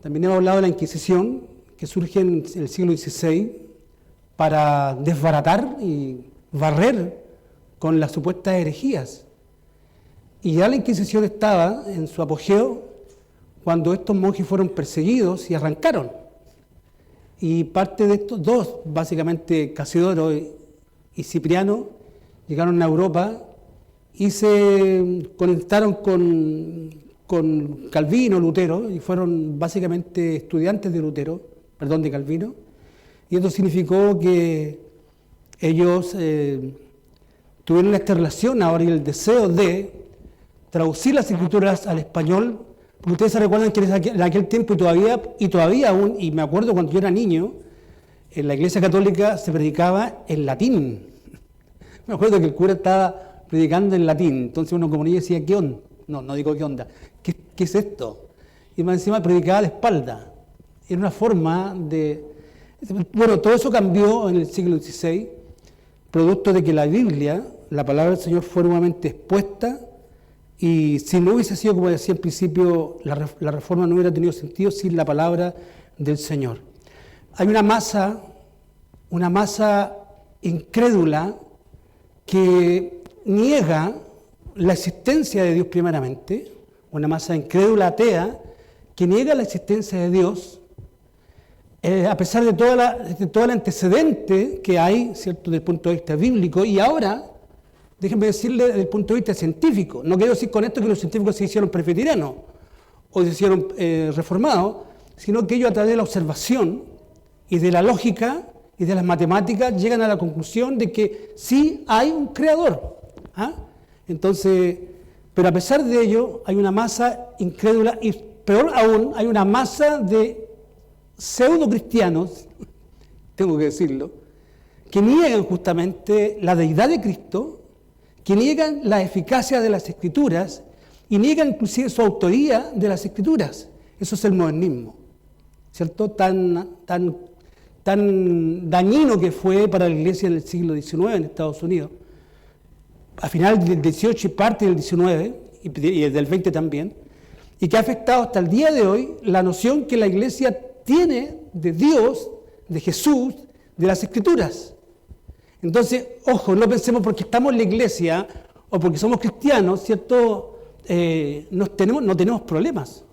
También hemos hablado de la Inquisición, que surge en el siglo XVI para desbaratar y barrer con las supuestas herejías. Y ya la Inquisición estaba en su apogeo cuando estos monjes fueron perseguidos y arrancaron. Y parte de estos dos, básicamente Casiodoro y Cipriano, llegaron a Europa y se conectaron con Calvino, Lutero, y fueron básicamente estudiantes de Calvino, y esto significó que ellos tuvieron esta relación ahora y el deseo de traducir las escrituras al español, porque ustedes se recuerdan que en aquel tiempo y todavía aún, y me acuerdo cuando yo era niño, en la Iglesia Católica se predicaba en latín. Me acuerdo que el cura estaba predicando en latín, entonces uno como niño decía, ¿qué onda? No digo qué onda, ¿qué es esto? Y más encima predicaba de espalda. Era una forma de... Bueno, todo eso cambió en el siglo XVI, producto de que la Biblia, la palabra del Señor, fue nuevamente expuesta, y si no hubiese sido, como decía al principio, la reforma no hubiera tenido sentido sin la palabra del Señor. Hay una masa incrédula que niega la existencia de Dios primeramente, una masa incrédula atea que niega la existencia de Dios, a pesar de todo el antecedente que hay, ¿cierto?, desde el punto de vista bíblico, y ahora, déjenme decirle, desde el punto de vista científico. No quiero decir con esto que los científicos se hicieron presbiterianos o se hicieron reformados, sino que ellos a través de la observación y de la lógica y de las matemáticas llegan a la conclusión de que sí hay un creador. Entonces, pero a pesar de ello, hay una masa incrédula y peor aún, hay una masa de pseudo cristianos, tengo que decirlo, que niegan justamente la deidad de Cristo, que niegan la eficacia de las Escrituras y niegan inclusive su autoría de las Escrituras. Eso es el modernismo, ¿cierto? Tan dañino que fue para la Iglesia en el siglo XIX en Estados Unidos, a final del XVIII y parte del XIX, y del XX también, y que ha afectado hasta el día de hoy la noción que la Iglesia tiene de Dios, de Jesús, de las Escrituras. Entonces, ojo, no pensemos porque estamos en la Iglesia o porque somos cristianos, ¿cierto? No tenemos problemas.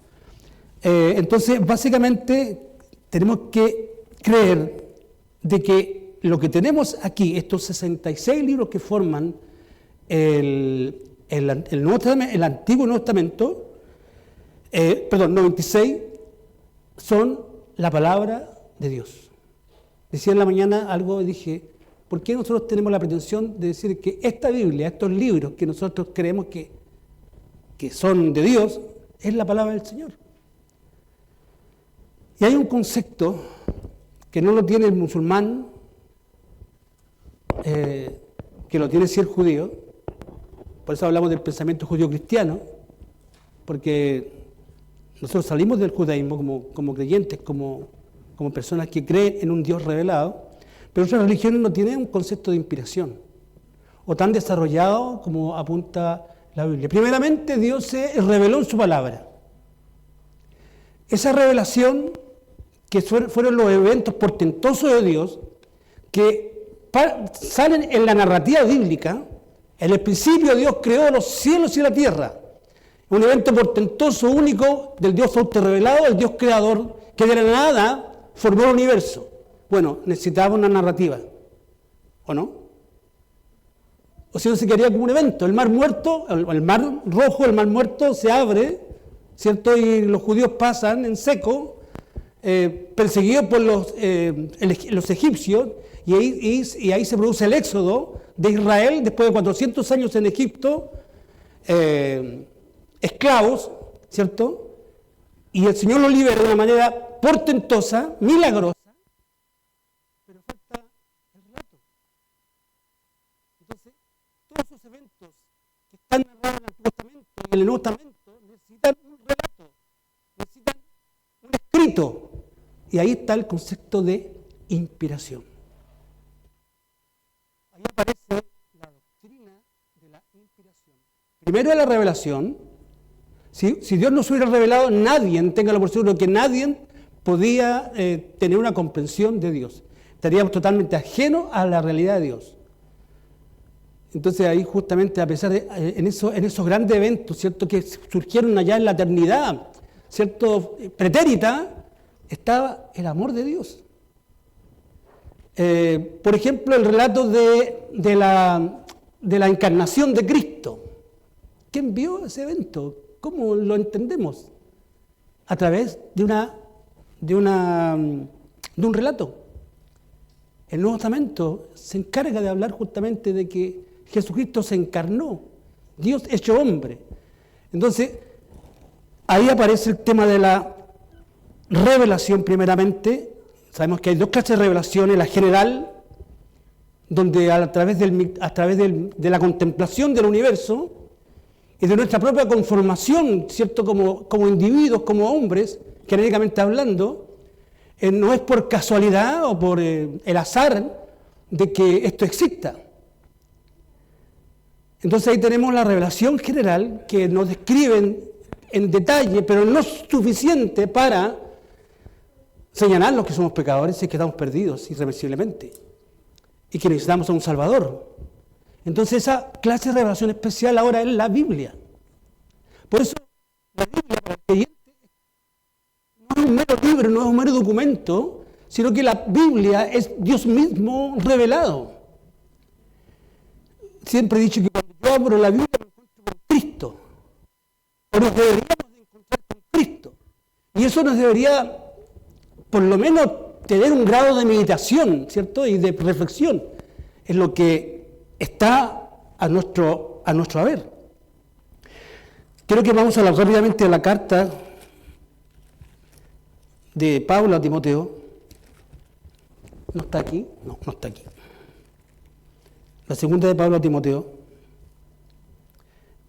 Entonces, básicamente, tenemos que creer de que lo que tenemos aquí, estos 66 libros que forman el Antiguo y Nuevo Testamento, 96, son la palabra de Dios. Decía en la mañana algo y dije, ¿por qué nosotros tenemos la pretensión de decir que esta Biblia, estos libros que nosotros creemos que son de Dios, es la palabra del Señor? Y hay un concepto que no lo tiene el musulmán, que lo tiene sí el judío, por eso hablamos del pensamiento judío-cristiano, porque nosotros salimos del judaísmo como creyentes, como personas que creen en un Dios revelado, pero otras religiones no tienen un concepto de inspiración, o tan desarrollado como apunta la Biblia. Primeramente, Dios se reveló en su palabra. Esa revelación, que fueron los eventos portentosos de Dios, que salen en la narrativa bíblica. En el principio Dios creó los cielos y la tierra. Un evento portentoso, único, del Dios autorrevelado, el Dios creador, que de la nada formó el universo. Bueno, necesitaba una narrativa, ¿o no? O si no, se quedaría como un evento. El mar muerto, el mar rojo, el mar muerto se abre, ¿cierto? Y los judíos pasan en seco, perseguidos por los egipcios, y ahí se produce el éxodo de Israel después de 400 años en Egipto, esclavos, ¿cierto? Y el Señor los libera de una manera portentosa, milagrosa, pero falta el relato. Entonces, todos esos eventos que están narrados en el Antiguo Testamento y en el Nuevo Testamento necesitan un relato, necesitan un escrito. Y ahí está el concepto de inspiración. Ahí aparece la doctrina de la inspiración. Primero es la revelación, Si Dios no se hubiera revelado, nadie, téngalo por seguro, que nadie podía tener una comprensión de Dios. Estaríamos totalmente ajenos a la realidad de Dios. Entonces ahí justamente, a pesar de en esos grandes eventos, ¿cierto?, que surgieron allá en la eternidad, ¿cierto?, pretérita, estaba el amor de Dios. Por ejemplo, el relato de la encarnación de Cristo. ¿Quién vio ese evento? ¿Cómo lo entendemos? A través de un relato. El Nuevo Testamento se encarga de hablar justamente de que Jesucristo se encarnó, Dios hecho hombre. Entonces, ahí aparece el tema de la revelación primeramente. Sabemos que hay dos clases de revelaciones, la general, donde a través de la contemplación del universo y de nuestra propia conformación, ¿cierto?, como individuos, como hombres, genéricamente hablando, no es por casualidad o por el azar de que esto exista. Entonces ahí tenemos la revelación general que nos describen en detalle, pero no es suficiente para señalarnos que somos pecadores y que estamos perdidos irreversiblemente y que necesitamos a un Salvador. Entonces esa clase de revelación especial ahora es la Biblia. Por eso la Biblia para el creyente no es un mero libro, no es un mero documento, sino que la Biblia es Dios mismo revelado. Siempre he dicho que cuando yo abro la Biblia me encuentro con Cristo, o nos deberíamos de encontrar con Cristo, y eso nos debería por lo menos tener un grado de meditación, ¿cierto?, y de reflexión en lo que está a nuestro haber. Creo que vamos a hablar rápidamente de la carta de Pablo a Timoteo. ¿No está aquí? No está aquí. La segunda de Pablo a Timoteo,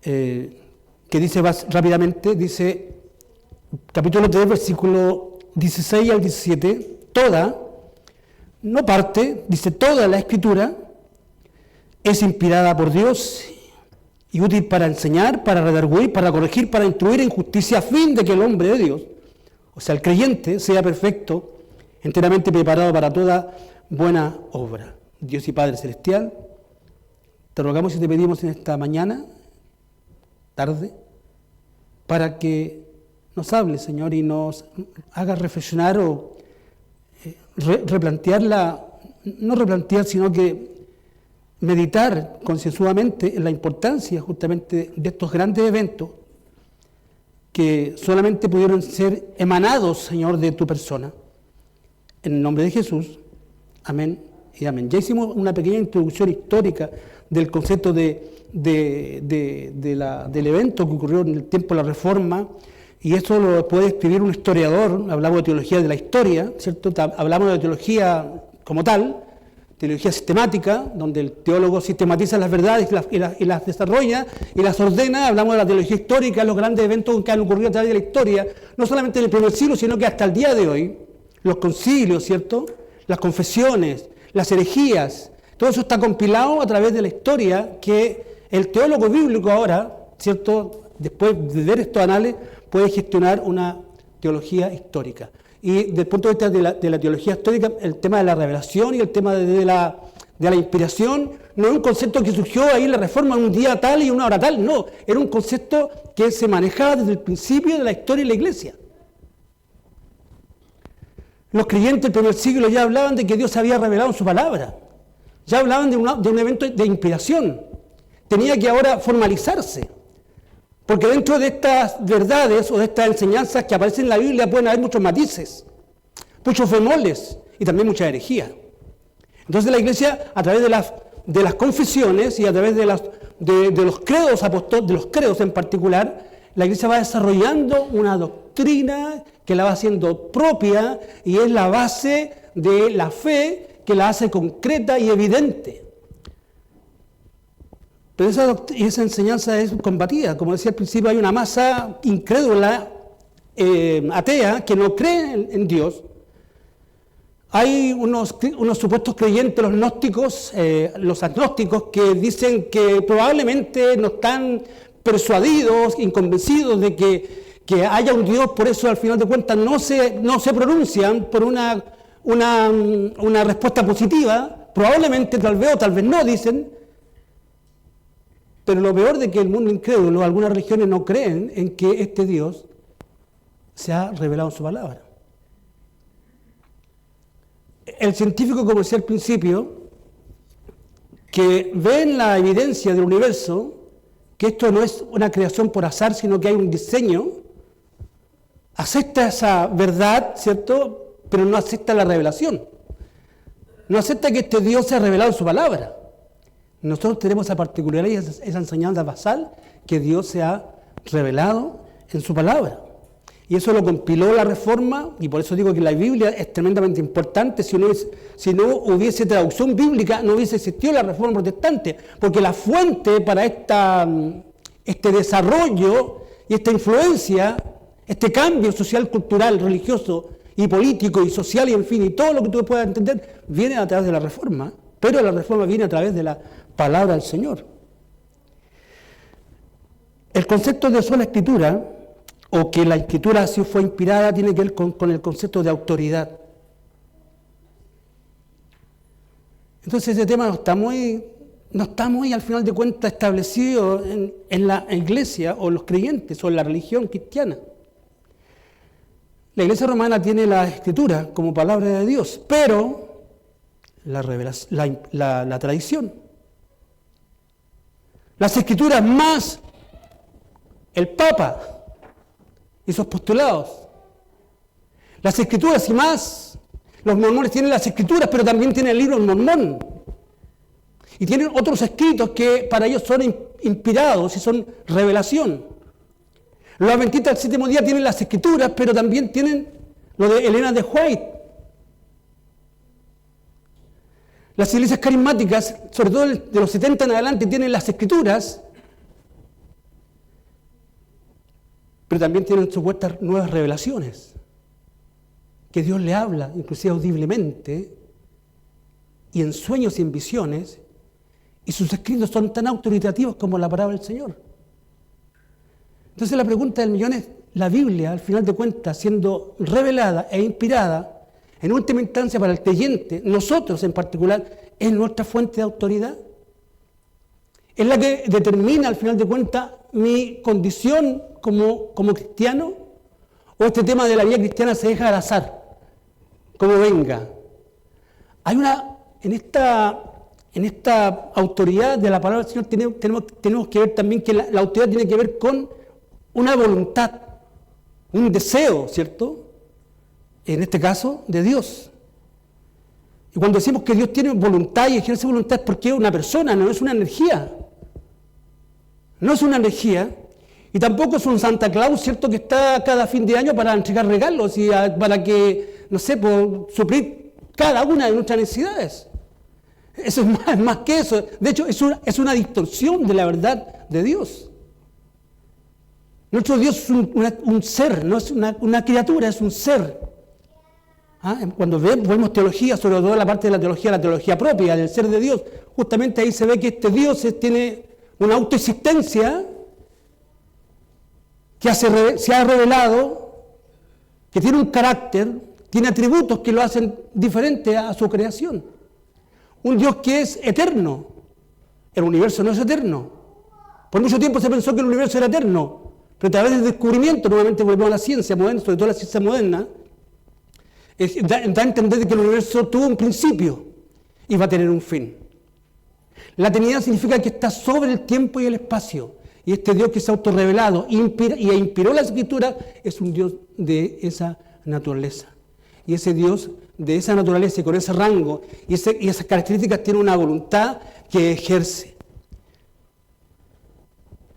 que dice rápidamente, dice, capítulo 3, versículo 16 al 17, toda, no parte, dice toda la Escritura es inspirada por Dios y útil para enseñar, para redarguir, para corregir, para instruir en justicia, a fin de que el hombre de Dios, o sea, el creyente, sea perfecto, enteramente preparado para toda buena obra. Dios y Padre Celestial, te rogamos y te pedimos en esta mañana, tarde, para que nos hable, Señor, y nos haga reflexionar o no replantear, sino que meditar concienzudamente en la importancia justamente de estos grandes eventos que solamente pudieron ser emanados, Señor, de tu persona. En el nombre de Jesús, amén y amén. Ya hicimos una pequeña introducción histórica del concepto del evento que ocurrió en el tiempo de la Reforma, y eso lo puede escribir un historiador. Hablamos de teología de la historia, ¿cierto? Hablamos de teología como tal, teología sistemática, donde el teólogo sistematiza las verdades y las desarrolla y las ordena. Hablamos de la teología histórica, los grandes eventos que han ocurrido a través de la historia, no solamente en el primer siglo, sino que hasta el día de hoy, los concilios, ¿cierto?, las confesiones, las herejías, todo eso está compilado a través de la historia que el teólogo bíblico ahora, ¿cierto?, después de ver estos anales, puede gestionar una teología histórica. Y desde el punto de vista de la teología histórica, el tema de la revelación y el tema de la inspiración no es un concepto que surgió ahí en la Reforma un día tal y una hora tal, no, era un concepto que se manejaba desde el principio de la historia de la Iglesia. Los creyentes del primer siglo ya hablaban de que Dios se había revelado en su palabra, ya hablaban de un evento de inspiración, tenía que ahora formalizarse. Porque dentro de estas verdades o de estas enseñanzas que aparecen en la Biblia pueden haber muchos matices, muchos bemoles y también mucha herejía. Entonces la Iglesia, a través de las confesiones y a través de los credos de los credos en particular, la Iglesia va desarrollando una doctrina que la va haciendo propia y es la base de la fe que la hace concreta y evidente. Pero esa enseñanza es combatida. Como decía al principio, hay una masa incrédula, atea, que no cree en Dios. Hay unos supuestos creyentes, los gnósticos, los agnósticos, que dicen que probablemente no están persuadidos, inconvencidos de que haya un Dios, por eso al final de cuentas no se pronuncian por una respuesta positiva, probablemente tal vez o tal vez no dicen, pero lo peor de que el mundo incrédulo, algunas religiones no creen en que este Dios se ha revelado en su palabra. El científico, como decía al principio, que ve en la evidencia del universo que esto no es una creación por azar, sino que hay un diseño, acepta esa verdad, ¿cierto?, pero no acepta la revelación. No acepta que este Dios se ha revelado en su palabra. Nosotros tenemos esa particularidad y esa enseñanza basal que Dios se ha revelado en su palabra. Y eso lo compiló la Reforma, y por eso digo que la Biblia es tremendamente importante. Si no hubiese traducción bíblica, no hubiese existido la Reforma protestante, porque la fuente para este desarrollo y esta influencia, este cambio social, cultural, religioso y político y social y en fin, y todo lo que tú puedas entender, viene a través de la Reforma, pero la Reforma viene a través de la palabra del Señor. El concepto de sola escritura, o que la escritura así fue inspirada, tiene que ver con el concepto de autoridad. Entonces ese tema no está muy al final de cuentas establecido en la iglesia o los creyentes o en la religión cristiana. La iglesia romana tiene la escritura como palabra de Dios, pero la tradición, las escrituras más el Papa y sus postulados, las escrituras y más, los mormones tienen las escrituras, pero también tienen el libro mormón, y tienen otros escritos que para ellos son inspirados y son revelación. Los adventistas del séptimo día tienen las escrituras, pero también tienen lo de Elena de White. Las iglesias carismáticas, sobre todo de los 70 en adelante, tienen las escrituras, pero también tienen supuestas nuevas revelaciones, que Dios le habla, inclusive audiblemente, y en sueños y en visiones, y sus escritos son tan autoritativos como la palabra del Señor. Entonces la pregunta del millón es, la Biblia, al final de cuentas, siendo revelada e inspirada, en última instancia para el creyente, nosotros en particular, ¿es nuestra fuente de autoridad? ¿Es la que determina, al final de cuentas, mi condición como cristiano? ¿O este tema de la vida cristiana se deja al azar, como venga? Hay en esta autoridad de la palabra del Señor tenemos que ver también que la autoridad tiene que ver con una voluntad, un deseo, ¿cierto? En este caso, de Dios. Y cuando decimos que Dios tiene voluntad y ejerce voluntad es porque es una persona, no es una energía. No es una energía, y tampoco es un Santa Claus, ¿cierto?, que está cada fin de año para entregar regalos y para que, no sé, suplir cada una de nuestras necesidades. Eso es más que eso. De hecho, es una distorsión de la verdad de Dios. Nuestro Dios es un ser, no es una criatura, es un ser. Cuando vemos teología, sobre todo la parte de la teología propia del ser de Dios, justamente ahí se ve que este Dios tiene una autoexistencia que se ha revelado, que tiene un carácter, tiene atributos que lo hacen diferente a su creación. Un Dios que es eterno. El universo no es eterno. Por mucho tiempo se pensó que el universo era eterno, pero a través del descubrimiento, nuevamente volvemos a la ciencia moderna, sobre todo la ciencia moderna, da a entender que el universo tuvo un principio y va a tener un fin. La Trinidad significa que está sobre el tiempo y el espacio. Y este Dios que se ha autorrevelado y inspiró la Escritura es un Dios de esa naturaleza. Y ese Dios de esa naturaleza y con ese rango y esas características tiene una voluntad que ejerce.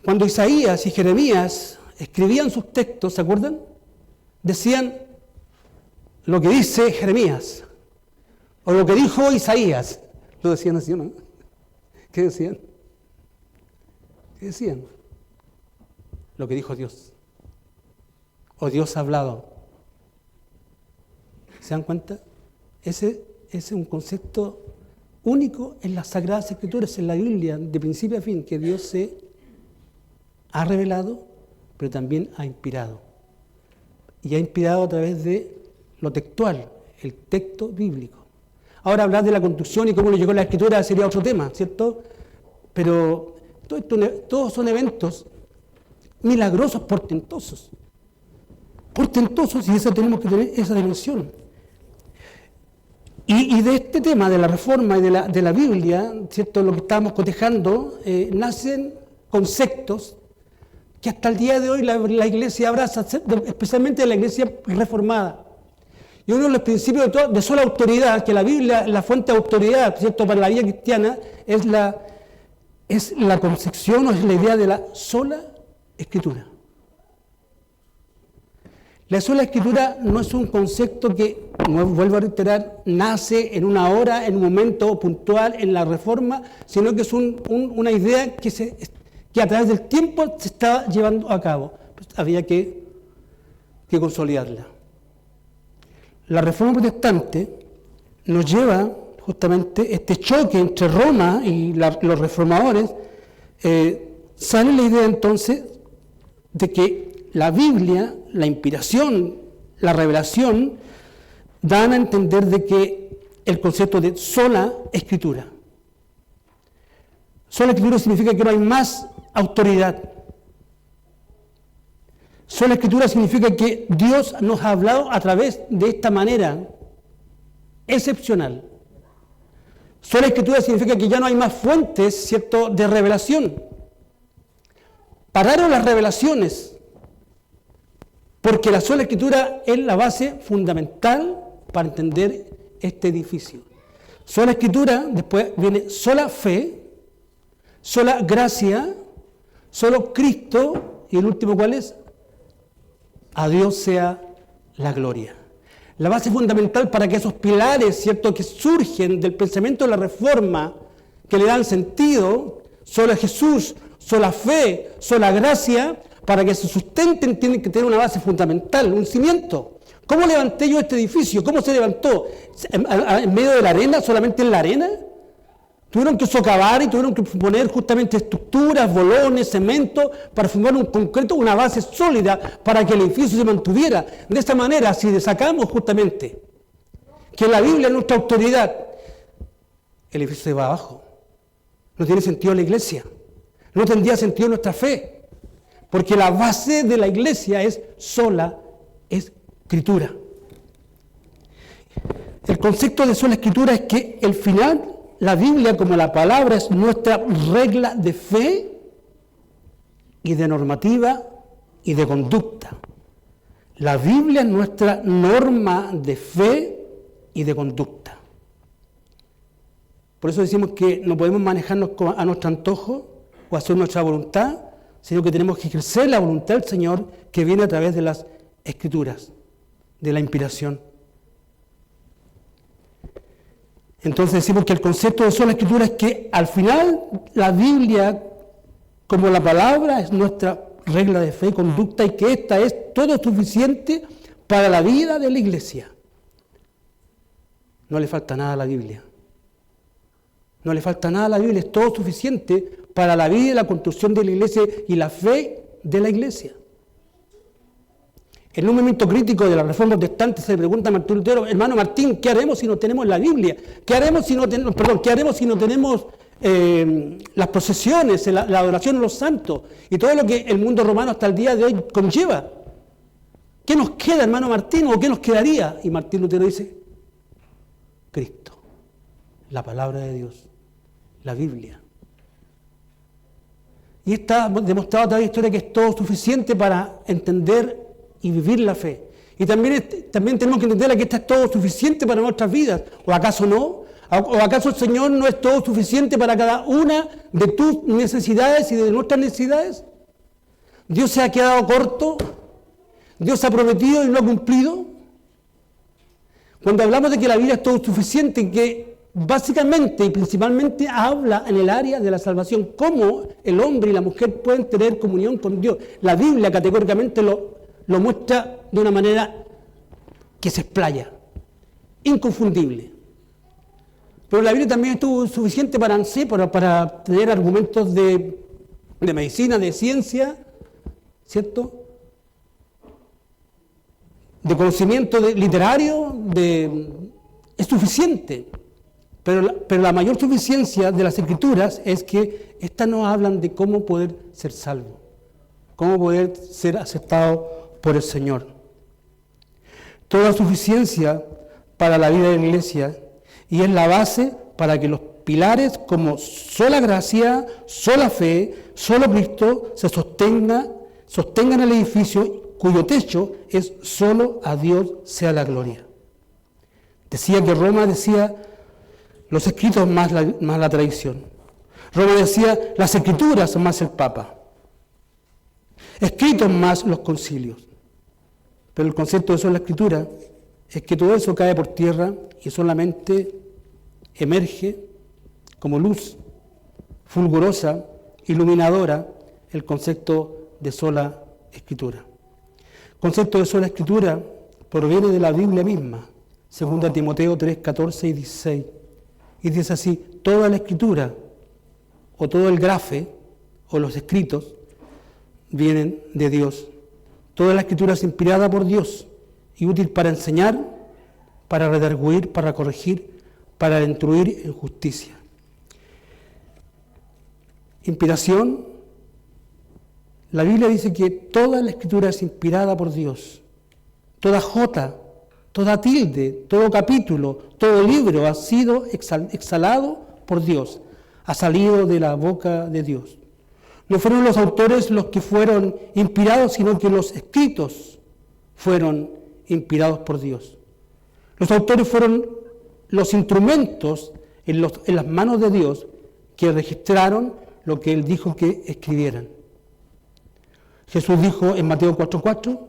Cuando Isaías y Jeremías escribían sus textos, ¿se acuerdan? Decían lo que dice Jeremías o lo que dijo Isaías. Lo decían así, ¿no? ¿Qué decían? ¿Qué decían? Lo que dijo Dios. O Dios ha hablado. ¿Se dan cuenta? Ese es un concepto único en las Sagradas Escrituras, en la Biblia, de principio a fin, que Dios se ha revelado, pero también ha inspirado. Y ha inspirado a través de lo textual, el texto bíblico. Ahora hablar de la construcción y cómo le llegó la Escritura sería otro tema, ¿cierto? Pero todos son eventos milagrosos, portentosos. Portentosos, y eso tenemos que tener esa dimensión. Y de este tema, de la reforma y de la Biblia, ¿cierto? Lo que estamos cotejando, nacen conceptos que hasta el día de hoy la Iglesia abraza, especialmente la Iglesia reformada. Y uno de los principios de sola autoridad, que la Biblia, la fuente de autoridad, ¿cierto? Para la vida cristiana, es la concepción o es la idea de la sola Escritura. La sola Escritura no es un concepto que, vuelvo a reiterar, nace en una hora, en un momento puntual, en la Reforma, sino que es una idea que a través del tiempo se está llevando a cabo. Pues había que consolidarla. La Reforma Protestante nos lleva justamente este choque entre Roma y los reformadores. Sale la idea entonces de que la Biblia, la inspiración, la revelación, dan a entender de que el concepto de sola Escritura. Sola Escritura significa que no hay más autoridad. Sola Escritura significa que Dios nos ha hablado a través de esta manera excepcional. Sola Escritura significa que ya no hay más fuentes, ¿cierto?, de revelación. Pararon las revelaciones, porque la sola Escritura es la base fundamental para entender este edificio. Sola Escritura, después viene sola fe, sola gracia, solo Cristo, y el último, ¿cuál es? A Dios sea la gloria. La base fundamental para que esos pilares, ¿cierto?, que surgen del pensamiento de la Reforma, que le dan sentido, sola Jesús, sola fe, sola gracia, para que se sustenten tienen que tener una base fundamental, un cimiento. ¿Cómo levanté yo este edificio? ¿Cómo se levantó? ¿En medio de la arena? ¿Solamente en la arena? Tuvieron que socavar y tuvieron que poner justamente estructuras, bolones, cemento, para formar un concreto, una base sólida para que el edificio se mantuviera. De esta manera, si sacamos justamente que la Biblia es nuestra autoridad, el edificio se va abajo. No tiene sentido la iglesia. No tendría sentido nuestra fe. Porque la base de la iglesia es sola Escritura. El concepto de sola Escritura es que el final, la Biblia como la palabra es nuestra regla de fe y de normativa y de conducta. La Biblia es nuestra norma de fe y de conducta. Por eso decimos que no podemos manejarnos a nuestro antojo o hacer nuestra voluntad, sino que tenemos que ejercer la voluntad del Señor que viene a través de las Escrituras, de la inspiración. Entonces decimos que el concepto de sola Escritura es que al final la Biblia, como la palabra, es nuestra regla de fe y conducta y que esta es todo suficiente para la vida de la iglesia. No le falta nada a la Biblia. No le falta nada a la Biblia, es todo suficiente para la vida y la construcción de la iglesia y la fe de la iglesia. En un momento crítico de la Reforma Protestante se le pregunta a Martín Lutero: hermano Martín, ¿qué haremos si no tenemos la Biblia? ¿Qué haremos si no tenemos las procesiones, la adoración a los santos y todo lo que el mundo romano hasta el día de hoy conlleva? ¿Qué nos queda, hermano Martín, o qué nos quedaría? Y Martín Lutero dice: Cristo, la palabra de Dios, la Biblia. Y está demostrado a través de la historia que es todo suficiente para entender y vivir la fe. Y también tenemos que entender que esta es todo suficiente para nuestras vidas. ¿O acaso no? ¿O acaso el Señor no es todo suficiente para cada una de tus necesidades y de nuestras necesidades? ¿Dios se ha quedado corto? ¿Dios ha prometido y no ha cumplido? Cuando hablamos de que la Biblia es todo suficiente, que básicamente y principalmente habla en el área de la salvación, cómo el hombre y la mujer pueden tener comunión con Dios. La Biblia categóricamente lo muestra de una manera que se explaya, inconfundible. Pero la Biblia también estuvo suficiente para tener argumentos de medicina, de ciencia, ¿cierto? De conocimiento literario, es suficiente. Pero la mayor suficiencia de las Escrituras es que estas nos hablan de cómo poder ser salvo, cómo poder ser aceptado por el Señor. Toda suficiencia para la vida de la iglesia, y es la base para que los pilares como sola gracia, sola fe, solo Cristo se sostengan el edificio cuyo techo es solo a Dios sea la gloria. Decía que Roma decía los escritos más la tradición. Roma decía las escrituras más el Papa. Escritos más los concilios. Pero el concepto de eso en la escritura es que todo eso cae por tierra y solamente emerge como luz fulgurosa, iluminadora, el concepto de sola escritura. El concepto de sola escritura proviene de la Biblia misma, 2 Timoteo 3, 14 y 16. Y dice así: toda la escritura, o todo el grafe, o los escritos, vienen de Dios. Toda la escritura es inspirada por Dios y útil para enseñar, para redarguir, para corregir, para instruir en justicia. Inspiración. La Biblia dice que toda la escritura es inspirada por Dios. Toda jota, toda tilde, todo capítulo, todo libro ha sido exhalado por Dios, ha salido de la boca de Dios. No fueron los autores los que fueron inspirados, sino que los escritos fueron inspirados por Dios. Los autores fueron los instrumentos en las manos de Dios que registraron lo que Él dijo que escribieran. Jesús dijo en Mateo 4:4,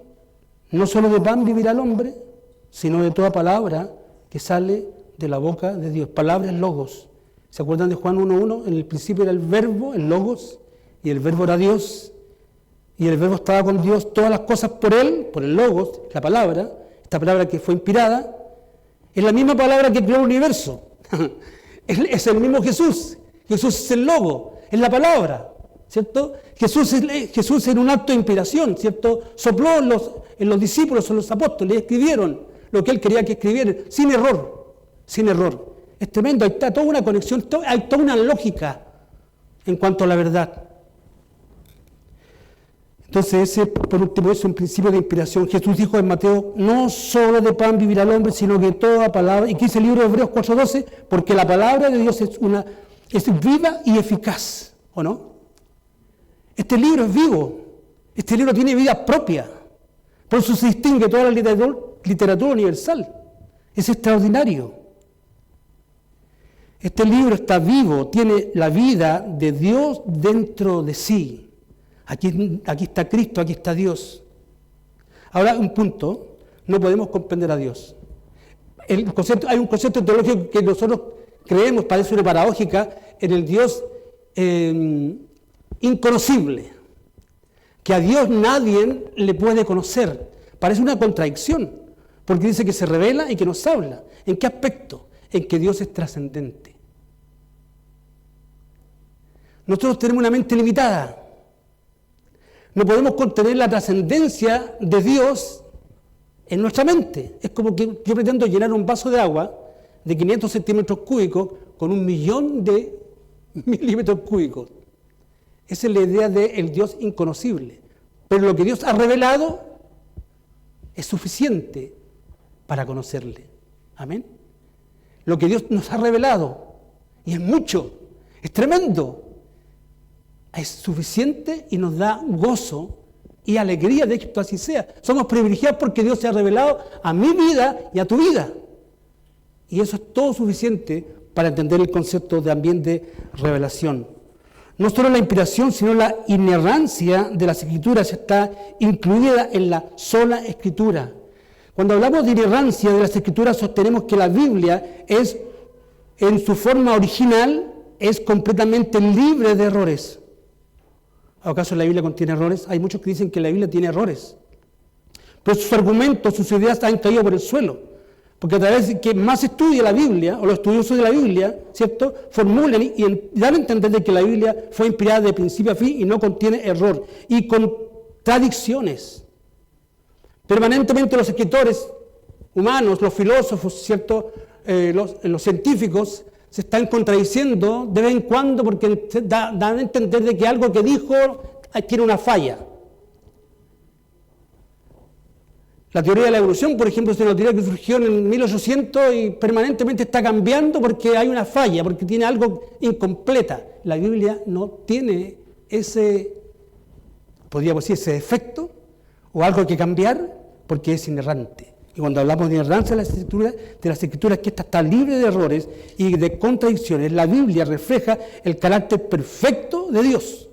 no solo de pan vivirá el hombre, sino de toda palabra que sale de la boca de Dios. Palabra es logos. ¿Se acuerdan de Juan 1:1? En el principio era el verbo, el logos, y el verbo era Dios, y el verbo estaba con Dios, todas las cosas por Él, por el logos, la palabra, esta palabra que fue inspirada, es la misma palabra que creó el universo. Es el mismo Jesús. Jesús es el logo, es la palabra, ¿cierto? Jesús en un acto de inspiración, ¿cierto? Sopló en los discípulos, en los apóstoles, escribieron lo que Él quería que escribieran, sin error, sin error. Es tremendo, ahí está toda una conexión, hay toda una lógica en cuanto a la verdad. Entonces ese, por último, es un principio de inspiración. Jesús dijo en Mateo, no solo de pan vivirá el hombre, sino que toda palabra, y que dice el libro de Hebreos 4:12, porque la palabra de Dios es viva y eficaz, ¿o no? Este libro es vivo, este libro tiene vida propia, por eso se distingue toda la literatura universal, es extraordinario. Este libro está vivo, tiene la vida de Dios dentro de sí. Aquí está Cristo, aquí está Dios. Ahora, un punto, no podemos comprender a Dios. Hay un concepto teológico que nosotros creemos, parece una paradójica, en el Dios inconocible, que a Dios nadie le puede conocer. Parece una contradicción, porque dice que se revela y que nos habla. ¿En qué aspecto? En que Dios es trascendente. Nosotros tenemos una mente limitada. No podemos contener la trascendencia de Dios en nuestra mente. Es como que yo pretendo llenar un vaso de agua de 500 centímetros cúbicos con 1.000.000 de milímetros cúbicos. Esa es la idea del Dios inconocible. Pero lo que Dios ha revelado es suficiente para conocerle. Amén. Lo que Dios nos ha revelado, y es mucho, es tremendo, es suficiente y nos da gozo y alegría de que esto así sea. Somos privilegiados porque Dios se ha revelado a mi vida y a tu vida. Y eso es todo suficiente para entender el concepto también de revelación. No solo la inspiración, sino la inerrancia de las Escrituras está incluida en la sola Escritura. Cuando hablamos de inerrancia de las Escrituras, sostenemos que la Biblia es, en su forma original, es completamente libre de errores. ¿Acaso la Biblia contiene errores? Hay muchos que dicen que la Biblia tiene errores. Pero sus argumentos, sus ideas han caído por el suelo. Porque a través de que más estudia la Biblia, o los estudiosos de la Biblia, ¿cierto?, formulan y dan a entender de que la Biblia fue inspirada de principio a fin y no contiene error. Y contradicciones. Permanentemente los escritores humanos, los filósofos, ¿cierto? Los científicos se están contradiciendo de vez en cuando porque dan a entender de que algo que dijo tiene una falla. La teoría de la evolución, por ejemplo, es una teoría que surgió en 1800 y permanentemente está cambiando porque hay una falla, porque tiene algo incompleta. La Biblia no tiene podríamos decir, ese defecto o algo que cambiar porque es inerrante. Y cuando hablamos de inerrancia de las escrituras, que esta está libre de errores y de contradicciones, la Biblia refleja el carácter perfecto de Dios.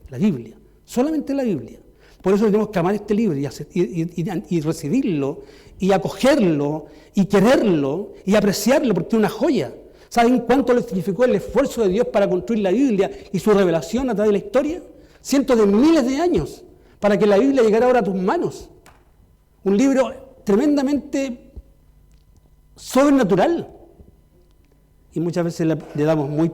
La Biblia, solamente la Biblia. Por eso tenemos que amar este libro y recibirlo, y acogerlo, y quererlo, y apreciarlo, porque es una joya. ¿Saben cuánto le significó el esfuerzo de Dios para construir la Biblia y su revelación a través de la historia? Cientos de miles de años, para que la Biblia llegara ahora a tus manos. Un libro tremendamente sobrenatural. Y muchas veces le damos muy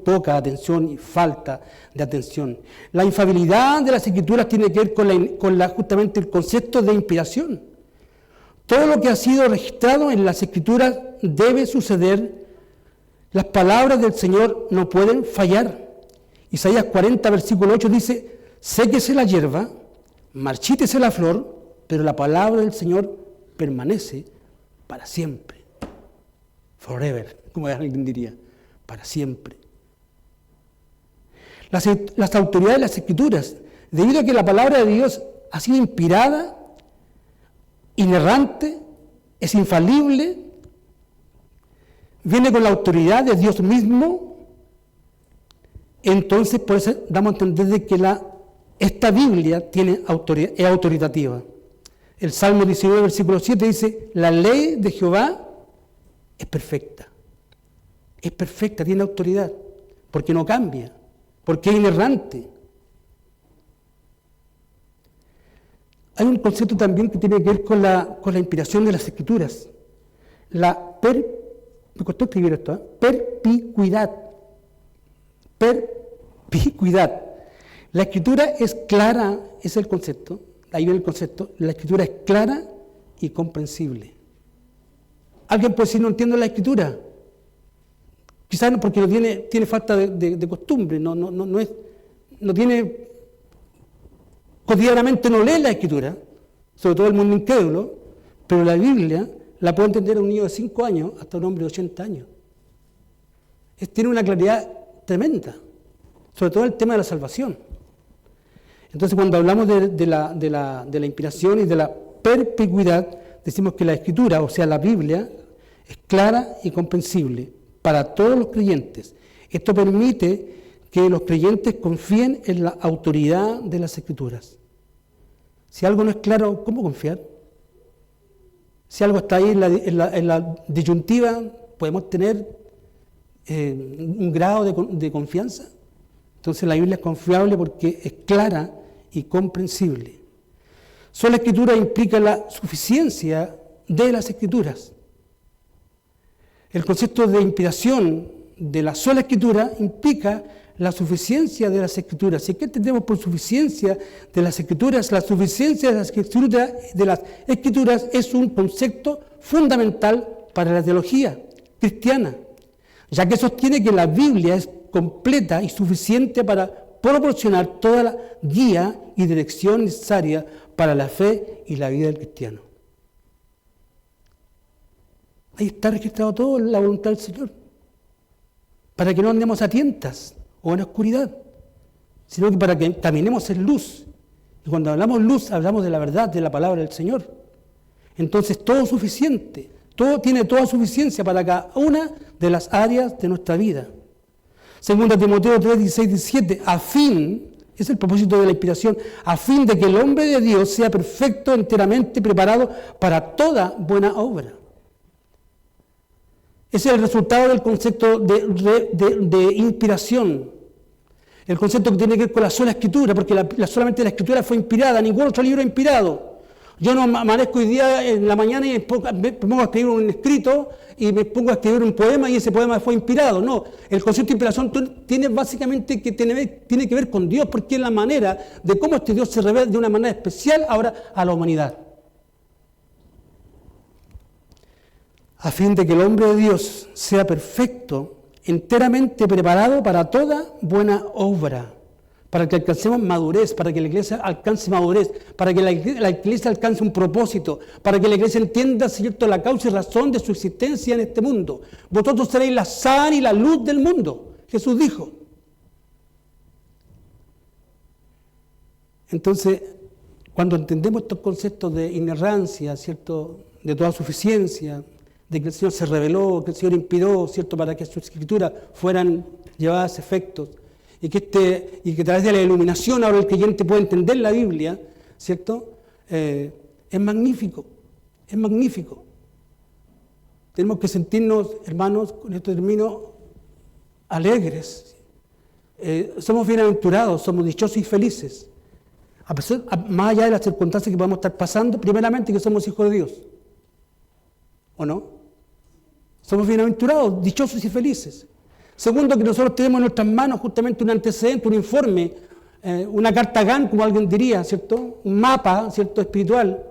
poca atención y falta de atención. La infalibilidad de las Escrituras tiene que ver con justamente el concepto de inspiración. Todo lo que ha sido registrado en las Escrituras debe suceder. Las palabras del Señor no pueden fallar. Isaías 40, versículo 8 dice: séquese la hierba, marchítese la flor, pero la palabra del Señor permanece para siempre. Forever, como alguien diría, para siempre. Las autoridades de las Escrituras, debido a que la palabra de Dios ha sido inspirada, inerrante, es infalible, viene con la autoridad de Dios mismo, entonces por eso damos a entender de que esta Biblia es autoritativa. El Salmo 19, versículo 7 dice: la ley de Jehová es perfecta, tiene autoridad, porque no cambia, porque es inerrante. Hay un concepto también que tiene que ver con la inspiración de las Escrituras. Me costó escribir esto, perspicuidad. Perspicuidad. La Escritura es clara, es el concepto, ahí viene el concepto, la Escritura es clara y comprensible. Alguien puede decir: no entiendo la Escritura. Quizás no, porque tiene falta de costumbre, cotidianamente no lee la Escritura, sobre todo el mundo incrédulo, pero la Biblia la puede entender un niño de 5 años hasta un hombre de 80 años. Tiene una claridad tremenda, sobre todo el tema de la salvación. Entonces, cuando hablamos de la inspiración y de la perspicuidad, decimos que la Escritura, o sea, la Biblia, es clara y comprensible para todos los creyentes. Esto permite que los creyentes confíen en la autoridad de las Escrituras. Si algo no es claro, ¿cómo confiar? Si algo está ahí en la disyuntiva, ¿podemos tener un grado de confianza? Entonces la Biblia es confiable porque es clara y comprensible. Sola Escritura implica la suficiencia de las Escrituras. El concepto de inspiración de la sola Escritura implica la suficiencia de las Escrituras. ¿Y qué entendemos por suficiencia de las Escrituras? La suficiencia de las Escrituras es un concepto fundamental para la teología cristiana, ya que sostiene que la Biblia es completa y suficiente para proporcionar toda la guía y dirección necesaria para la fe y la vida del cristiano. Ahí está registrado todo en la voluntad del Señor, para que no andemos a tientas o en oscuridad, sino que para que caminemos en luz. Y cuando hablamos luz, hablamos de la verdad, de la palabra del Señor. Entonces todo es suficiente, todo tiene toda suficiencia para cada una de las áreas de nuestra vida. Segunda Timoteo 3, 16, 17, es el propósito de la inspiración, a fin de que el hombre de Dios sea perfecto, enteramente preparado para toda buena obra. Ese es el resultado del concepto de inspiración. El concepto que tiene que ver con la sola Escritura, porque solamente la Escritura fue inspirada, ningún otro libro es inspirado. Yo no amanezco hoy día en la mañana y me pongo a escribir un escrito y me pongo a escribir un poema y ese poema fue inspirado. No, el concepto de inspiración tiene básicamente tiene que ver con Dios, porque es la manera de cómo este Dios se revela de una manera especial ahora a la humanidad. A fin de que el hombre de Dios sea perfecto, enteramente preparado para toda buena obra, para que alcancemos madurez, para que la iglesia alcance madurez, para que la iglesia alcance un propósito, para que la iglesia entienda, ¿cierto?, la causa y razón de su existencia en este mundo. Vosotros seréis la sal y la luz del mundo, Jesús dijo. Entonces, cuando entendemos estos conceptos de inerrancia, ¿cierto?, de toda suficiencia, de que el Señor se reveló, que el Señor inspiró, ¿cierto?, para que sus escrituras fueran llevadas a efectos, y que a través de la iluminación ahora el creyente puede entender la Biblia, ¿cierto? Es magnífico, es magnífico. Tenemos que sentirnos, hermanos, con esto termino, alegres. Somos bienaventurados, somos dichosos y felices. Más allá de las circunstancias que podemos estar pasando, primeramente que somos hijos de Dios. ¿O no? Somos bienaventurados, dichosos y felices. Segundo, que nosotros tenemos en nuestras manos justamente un antecedente, un informe, una carta GAN, como alguien diría, ¿cierto? Un mapa, ¿cierto?, espiritual,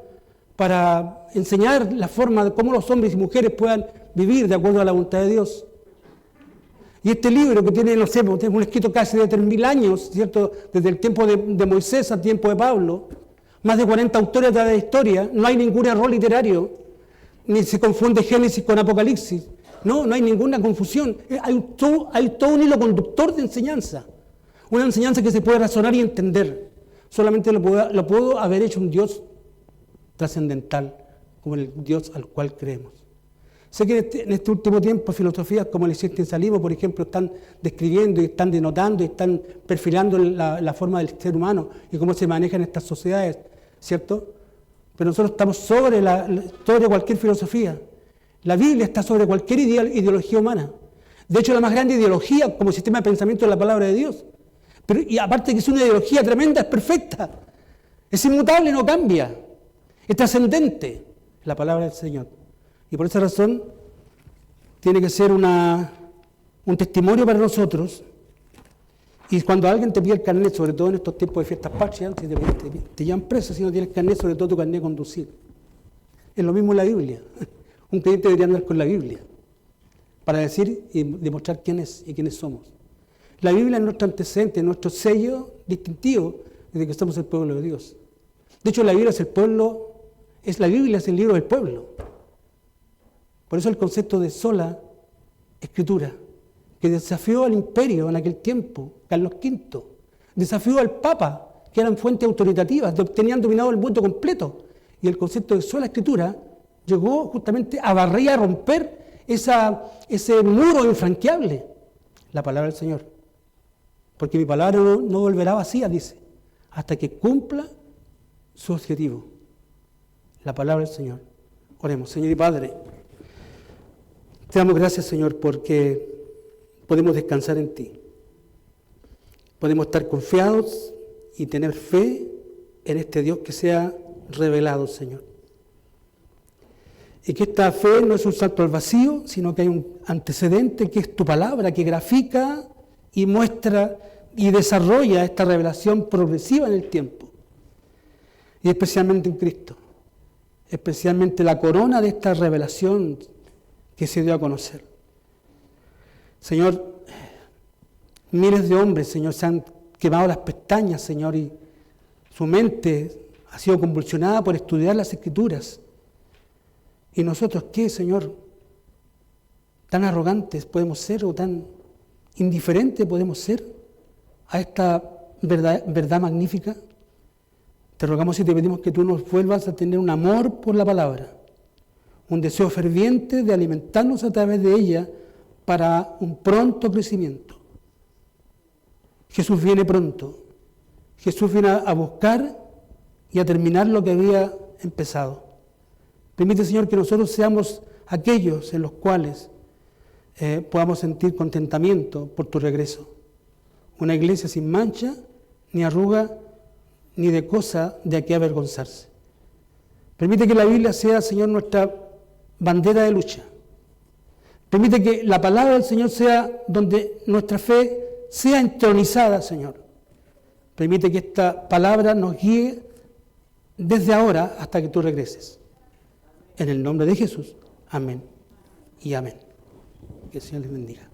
para enseñar la forma de cómo los hombres y mujeres puedan vivir de acuerdo a la voluntad de Dios. Y este libro que tiene, no sé, un escrito casi de 3.000 años, ¿cierto?, desde el tiempo de Moisés al tiempo de Pablo, más de 40 autores de la historia, no hay ningún error literario, ni se confunde Génesis con Apocalipsis. No hay ninguna confusión. Hay todo un hilo conductor de enseñanza. Una enseñanza que se puede razonar y entender. Solamente lo pudo haber hecho un Dios trascendental, como el Dios al cual creemos. Sé que en este último tiempo filosofías como el existencialismo, por ejemplo, están describiendo y están denotando y están perfilando la forma del ser humano y cómo se manejan estas sociedades, ¿cierto? Pero nosotros estamos sobre cualquier filosofía. La Biblia está sobre cualquier ideología humana. De hecho, la más grande ideología como sistema de pensamiento es la palabra de Dios. Y aparte de que es una ideología tremenda, es perfecta. Es inmutable, no cambia. Es trascendente la palabra del Señor. Y por esa razón tiene que ser un testimonio para nosotros. Y cuando alguien te pide el carnet, sobre todo en estos tiempos de fiestas patrias, te llevan preso si no tienes carnet, sobre todo tu carnet de conducir. Es lo mismo en la Biblia. Un creyente debería andar con la Biblia para decir y demostrar quién es y quiénes somos. La Biblia es nuestro antecedente, nuestro sello distintivo de que somos el pueblo de Dios. De hecho, la Biblia es la Biblia es el libro del pueblo. Por eso el concepto de sola escritura, que desafió al imperio en aquel tiempo, Carlos V, desafió al Papa, que eran fuentes autoritativas, tenían dominado el mundo completo. Y el concepto de sola escritura llegó justamente a barrer y a romper ese muro infranqueable, la palabra del Señor. Porque mi palabra no volverá vacía, dice, hasta que cumpla su objetivo. La palabra del Señor. Oremos, Señor y Padre. Te damos gracias, Señor, porque podemos descansar en ti. Podemos estar confiados y tener fe en este Dios que se ha revelado, Señor. Y que esta fe no es un salto al vacío, sino que hay un antecedente que es tu palabra, que grafica y muestra y desarrolla esta revelación progresiva en el tiempo. Y especialmente en Cristo. Especialmente la corona de esta revelación que se dio a conocer. Señor, miles de hombres, Señor, se han quemado las pestañas, Señor, y su mente ha sido convulsionada por estudiar las Escrituras. ¿Y nosotros qué, Señor? ¿Tan arrogantes podemos ser o tan indiferentes podemos ser a esta verdad magnífica? Te rogamos y te pedimos que tú nos vuelvas a tener un amor por la palabra, un deseo ferviente de alimentarnos a través de ella para un pronto crecimiento. Jesús viene pronto. Jesús viene a buscar y a terminar lo que había empezado. Permite, Señor, que nosotros seamos aquellos en los cuales podamos sentir contentamiento por tu regreso. Una iglesia sin mancha, ni arruga, ni de cosa de a qué avergonzarse. Permite que la Biblia sea, Señor, nuestra bandera de lucha. Permite que la palabra del Señor sea donde nuestra fe sea entronizada, Señor. Permite que esta palabra nos guíe desde ahora hasta que tú regreses. En el nombre de Jesús. Amén y amén. Que el Señor les bendiga.